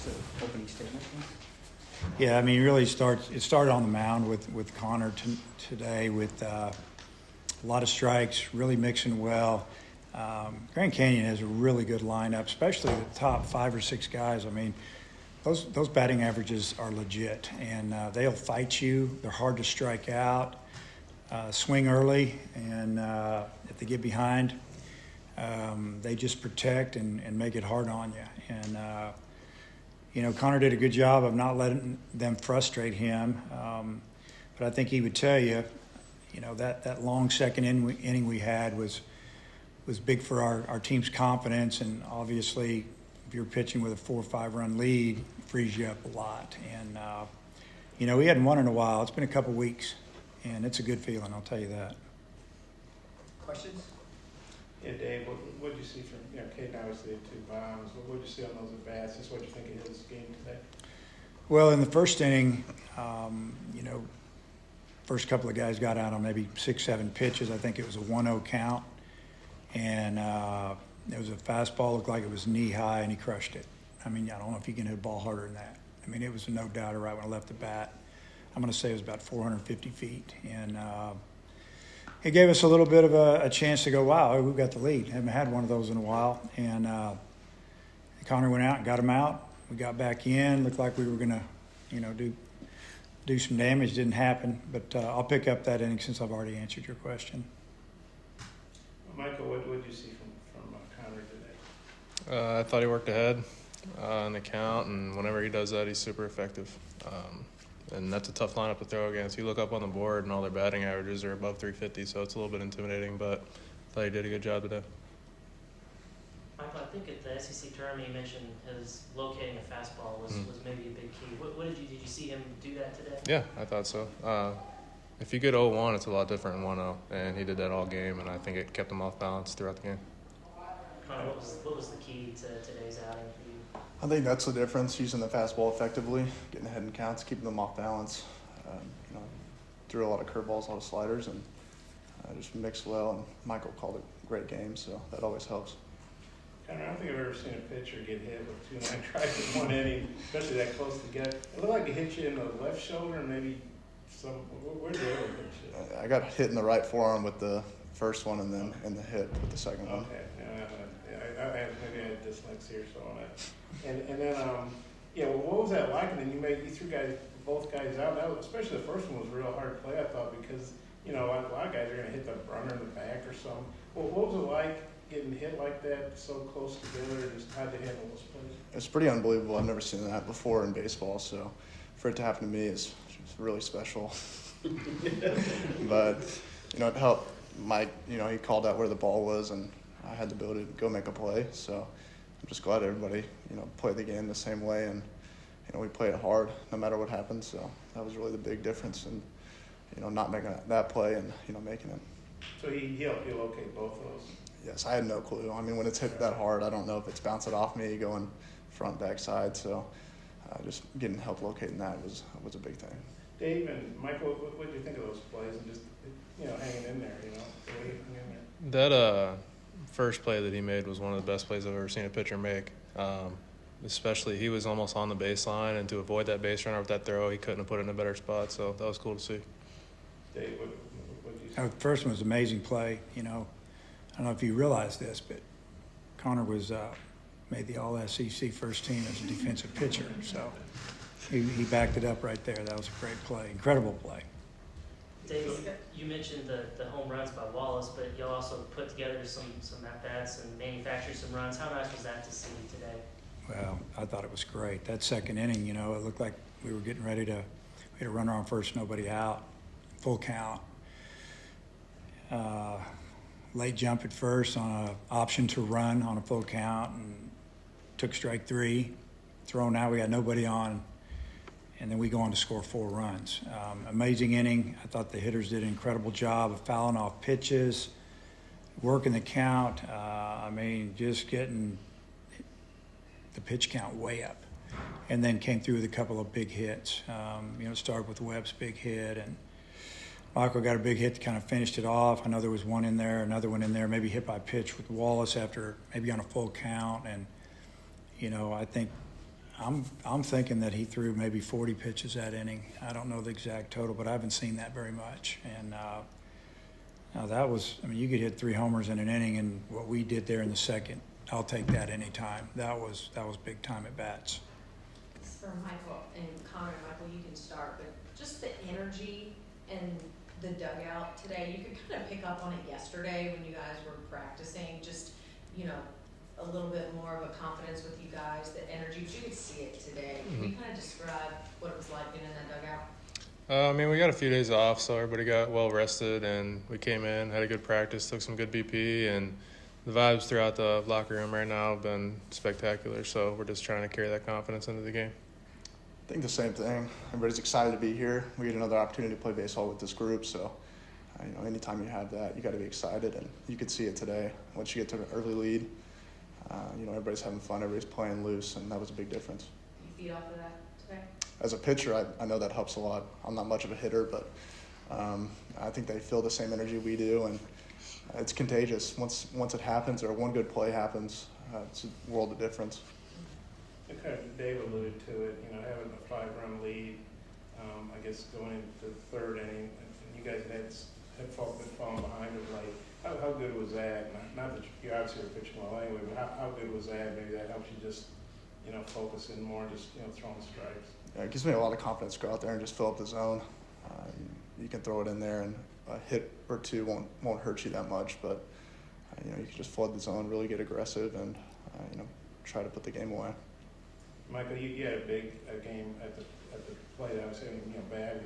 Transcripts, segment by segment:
just an opening statement. Yeah, I mean, it started on the mound with Connor today with a lot of strikes, really mixing well. Grand Canyon has a really good lineup, especially the top 5 or 6 guys. I mean, those batting averages are legit, and they'll fight you. They're hard to strike out, swing early, and if they get behind, they just protect and make it hard on you. And Connor did a good job of not letting them frustrate him, but I think he would tell you, that long second inning we had was big for our team's confidence, and obviously if you're pitching with a 4 or 5 run lead, it frees you up a lot. And we hadn't won in a while. It's been a couple weeks, and it's a good feeling, I'll tell you that. Questions? Yeah, Dave, what did you see from, Caden obviously had 2 bombs. What did you see on those at-bats? Just what you think of his game today? Well, in the first inning, first couple of guys got out on maybe 6, 7 pitches. I think it was a 1-0 count. And it was a fastball, looked like it was knee-high, and he crushed it. I mean, I don't know if you can hit a ball harder than that. I mean, it was no doubt right when I left the bat. I'm going to say it was about 450 feet. And it gave us a little bit of a chance to go, wow, we've got the lead. Haven't had one of those in a while. And Connor went out and got him out. We got back in. Looked like we were going to, do some damage. Didn't happen. But I'll pick up that inning since I've already answered your question. Michael, what did you see from Connor today? I thought he worked ahead in the count, and whenever he does that, he's super effective. And that's a tough lineup to throw against. You look up on the board, and all their batting averages are above 350, so it's a little bit intimidating, but I thought he did a good job today. Michael, I think at the SEC tournament you mentioned his locating a fastball was maybe a big key. What did you see him do that today? Yeah, I thought so. If you get 0-1, it's a lot different in 1-0, and he did that all game, and I think it kept him off balance throughout the game. Connor, what was the key to today's outing for you? I think that's the difference, using the fastball effectively, getting ahead in counts, keeping them off balance. Threw a lot of curveballs, a lot of sliders, and just mixed well, and Michael called it a great game, so that always helps. Connor, I don't think I've ever seen a pitcher get hit with 2 line drives in 1 inning, especially that close to get. It looked like it hit you in the left shoulder and maybe where'd you ever hit you? I got hit in the right forearm with the first one, and then in the hit with the second one. Okay, maybe I had dyslexia or so on that. And then, what was that like? And then you threw both guys out. That was, especially the first one was a real hard play, I thought, because a lot of guys are going to hit the runner in the back or something. Well, what was it like getting hit like that so close together, and just how'd you handle those plays? It's pretty unbelievable. I've never seen that before in baseball, so for it to happen to me is really special. But it helped Mike. He called out where the ball was, and I had the ability to go make a play. So I'm just glad everybody played the game the same way, and we played it hard no matter what happened. So that was really the big difference in not making that play and making it. So he helped you locate both of those. Yes, I had no clue. I mean, when it's hit that hard, I don't know if it's bouncing off me, going front, back, side. So just getting help locating that was a big thing. Dave and Michael, what did you think of those plays and just hanging in there, the way he hung in there? That first play that he made was one of the best plays I've ever seen a pitcher make. Especially, he was almost on the baseline, and to avoid that base runner with that throw, he couldn't have put it in a better spot. So that was cool to see. Dave, what did you see? The first one was an amazing play. I don't know if you realize this, but Connor was made the all-SEC first team as a defensive pitcher. So he backed it up right there. That was a great play, incredible play. Dave, you mentioned the home runs by Wallace, but you also put together some at-bats and manufactured some runs. How nice was that to see today? Well, I thought it was great. That second inning, it looked like we were getting ready to – we had a runner on first, nobody out, full count. Late jump at first on an option to run on a full count, and took strike 3. Thrown out, we got nobody on, and then we go on to score 4 runs. Amazing inning. I thought the hitters did an incredible job of fouling off pitches, working the count. Just getting the pitch count way up, and then came through with a couple of big hits. Started with Webb's big hit, and Michael got a big hit to kind of finished it off. I know there was one in there, another one in there, maybe hit by pitch with Wallace after maybe on a full count. And, I think I'm thinking that he threw maybe 40 pitches that inning. I don't know the exact total, but I haven't seen that very much. And now that was, I mean, you could hit 3 homers in an inning, and what we did there in the second, I'll take that any time. That was big time at bats. For Michael and Connor, Michael, you can start, but just the energy in the dugout today, you could kind of pick up on it yesterday when you guys were practicing, just, you know, a little bit more of a confidence with you guys, the energy, but you could see it today. Can you kind of describe what it was like being in that dugout? I mean, we got a few days off, so everybody got well rested, and we came in, had a good practice, took some good BP, and the vibes throughout the locker room right now have been spectacular. So we're just trying to carry that confidence into the game. I think the same thing. Everybody's excited to be here. We get another opportunity to play baseball with this group, so you know, anytime you have that, you got to be excited, and you could see it today. Once you get to an early lead, you know, everybody's having fun, everybody's playing loose, and that was a big difference. You feed off of that today? As a pitcher, I know that helps a lot. I'm not much of a hitter, but I think they feel the same energy we do, and it's contagious. Once it happens, or one good play happens, it's a world of difference. Kind of Dave alluded to it, you know, having a 5-run lead, I guess going into the third inning, and you guys had been falling behind of late. How good was that? Not that you obviously were pitching well anyway, but how good was that? Maybe that helps you just, you know, focus in more, just, you know, throwing strikes. Yeah, it gives me a lot of confidence to go out there and just fill up the zone. You can throw it in there, and a hit or two won't hurt you that much, but you know, you can just flood the zone, really get aggressive, and you know, try to put the game away. Michael, you had a big game at the plate. I was saying, you know, bad.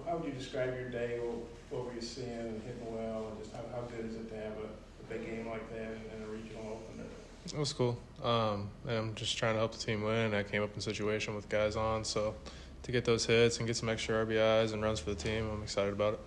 How would you describe your day? What were you seeing and hitting well? And just how good is it to have a big game like that in a regional opener? It was cool. And I'm just trying to help the team win. I came up in a situation with guys on, so to get those hits and get some extra RBIs and runs for the team, I'm excited about it.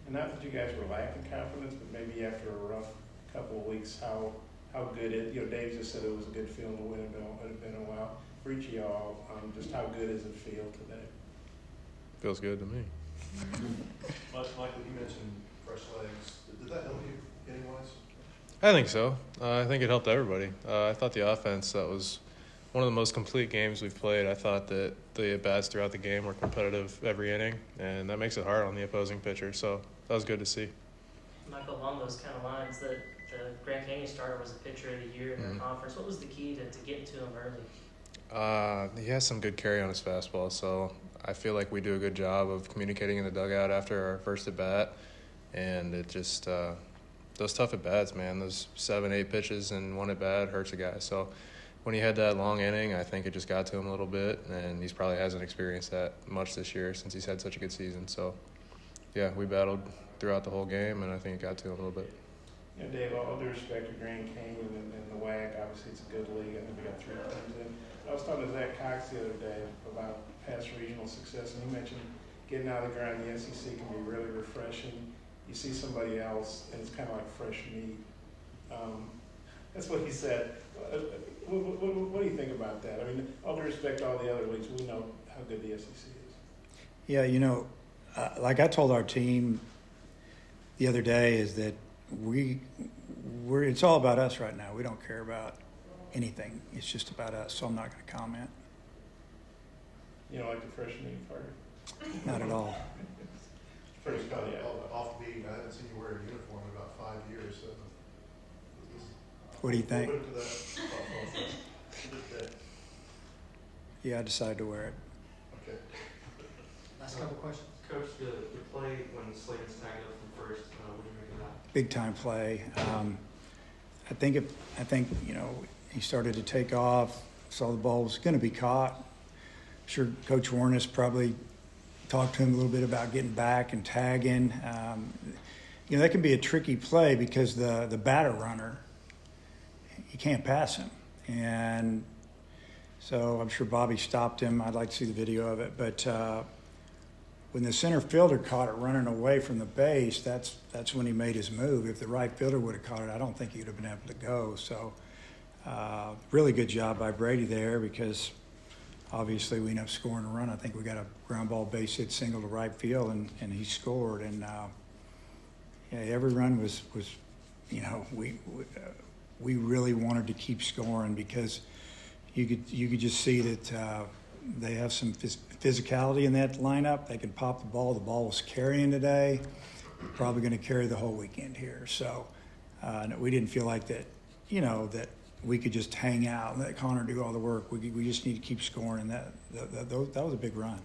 And not that you guys were lacking confidence, but maybe after a rough couple of weeks, how good it, you know, Dave just said it was a good feeling to win. It had been a while. For each of y'all, just how good does it feel today? Feels good to me. Michael, you mentioned fresh legs. Did that help you hitting-wise? I think so. I think it helped everybody. I thought the offense, that was one of the most complete games we've played. I thought that the at-bats throughout the game were competitive every inning, and that makes it hard on the opposing pitcher. So that was good to see. Michael, along those kind of lines, the Grand Canyon starter was a pitcher of the year in their conference. What was the key to getting to him early? He has some good carry on his fastball, so I feel like we do a good job of communicating in the dugout after our first at-bat, and it just those tough at-bats, man, those 7-8 pitches and one at-bat hurts a guy. So when he had that long inning, I think it just got to him a little bit, and he probably hasn't experienced that much this year since he's had such a good season. So, yeah, we battled throughout the whole game, and I think it got to him a little bit. You know, Dave, all due respect to Grand Canyon and the WAC, obviously it's a good league. I think we got 3 teams in. I was talking to Zach Cox the other day about past regional success, and he mentioned getting out of the ground in the SEC can be really refreshing. You see somebody else, and it's kind of like fresh meat. That's what he said. What do you think about that? I mean, all due respect to all the other leagues, we know how good the SEC is. Yeah, you know, like I told our team the other day, is that we're it's all about us right now. We don't care about anything. It's just about us, so I'm not going to comment. You know, like the fresh meat part? Not at all. Pretty Kind funny. of off-beat. I haven't seen you wear a uniform in about 5 years. So What do you think? open to that thought process. Yeah, I decided to wear it. Okay. Last couple questions. Coach, the play when Slayton's tagged up from first, what do you make of that? Big time play. I think you know, he started to take off, saw the ball was going to be caught. I'm sure Coach Warnes probably talked to him a little bit about getting back and tagging. You know, that can be a tricky play because the batter runner, you can't pass him. And so I'm sure Bobby stopped him. I'd like to see the video of it. But when the center fielder caught it running away from the base, that's when he made his move. If the right fielder would have caught it, I don't think he would have been able to go. So really good job by Brady there, because obviously we ended up scoring a run. I think we got a ground ball base hit single to right field, and he scored. And yeah, every run was you know, we really wanted to keep scoring because, you could just see that they have some physicality in that lineup. They can pop the ball. The ball was carrying today. Probably going to carry the whole weekend here. So we didn't feel like that, that we could just hang out and let Connor do all the work. We just need to keep scoring, and that was a big run.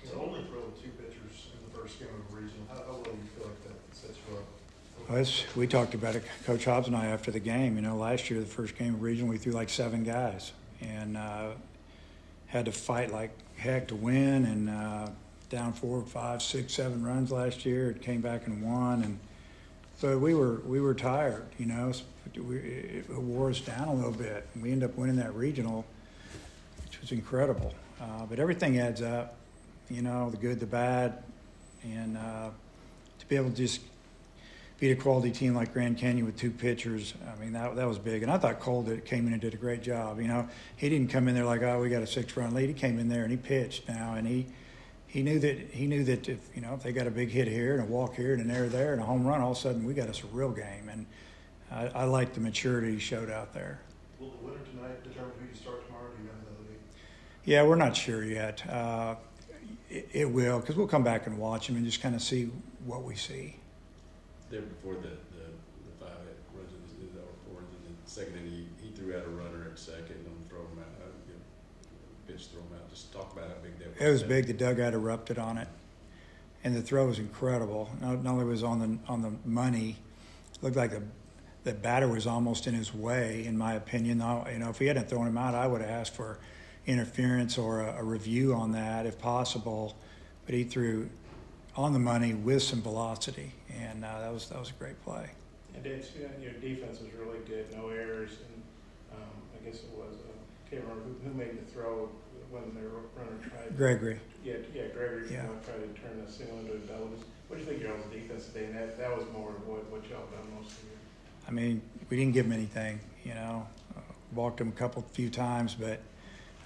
So only throwing 2 pitchers in the first game of a regional. How well do you feel like that sets you up? Well, we talked about it, Coach Hobbs and I, after the game. Last year, the first game of regional, we threw like 7 guys and had to fight like heck to win, and down 4, 5, 6, 7 runs last year. It came back and won, and so we were tired. It wore us down a little bit, and we ended up winning that regional, which was incredible. But everything adds up, the good, the bad, and to be able to just beat a quality team like Grand Canyon with 2 pitchers, that was big. And I thought Cole came in and did a great job. He didn't come in there like, oh, we got a 6-run lead. He came in there and he pitched now, and he knew that if they got a big hit here and a walk here and an error there and a home run, all of a sudden we got us a real game. And I like the maturity he showed out there. Will the winner tonight determine who you start tomorrow? Do you know who that'll be? Yeah, we're not sure yet. It will, because we'll come back and watch him and just kind of see what we see. There before the 5 runs in the fourth, and the second inning, he threw out a runner at second and throw him out, pitch throw him out. Just talk about how big that was. It was big. The dugout erupted on it, and the throw was incredible. Not only was on the money, it looked like the batter was almost in his way, in my opinion. If we hadn't thrown him out, I would have asked for interference or a review on that if possible. But he threw on the money with some velocity, and that was a great play. And Dave, your defense was really good, no errors, and I guess it was, can't remember who made the throw when their runner tried. Gregory. Yeah, Gregory Yeah. tried to turn the single into a double. What do you think your own defense today? And that was more of what y'all done most of the year. We didn't give him anything, walked him a few times, but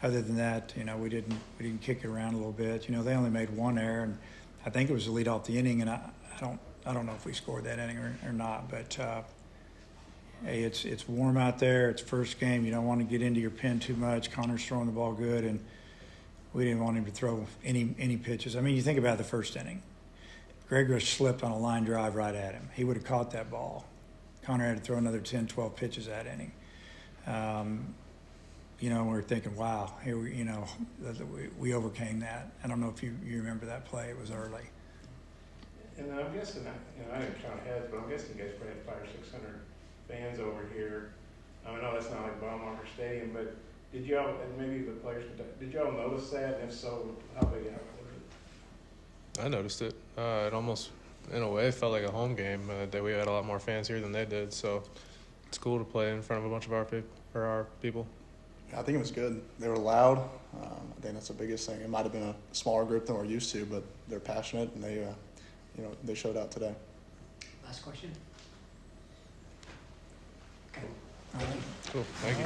other than that, we didn't kick it around a little bit. They only made 1 error, and I think it was the lead off the inning, and I don't know if we scored that inning or not, but hey, it's warm out there. It's first game. You don't want to get into your pen too much. Connor's throwing the ball good, and we didn't want him to throw any pitches. You think about the first inning. Gregory slipped on a line drive right at him. He would have caught that ball. Connor had to throw another 10, 12 pitches that inning. We were thinking, wow, here we overcame that. I don't know if you remember that play. It was early. And I'm guessing, I didn't count heads, but I'm guessing you guys probably had 500 or 600 fans over here. I know that's not like Baumgartner Stadium, but did y'all, and maybe the players, did y'all notice that? And if so, how big out was it? I noticed it. It almost, in a way, felt like a home game. That we had a lot more fans here than they did, so it's cool to play in front of a bunch of our people. I think it was good. They were loud. I think that's the biggest thing. It might have been a smaller group than we're used to, but they're passionate, and they showed out today. Last question? All right. Cool. Thank you.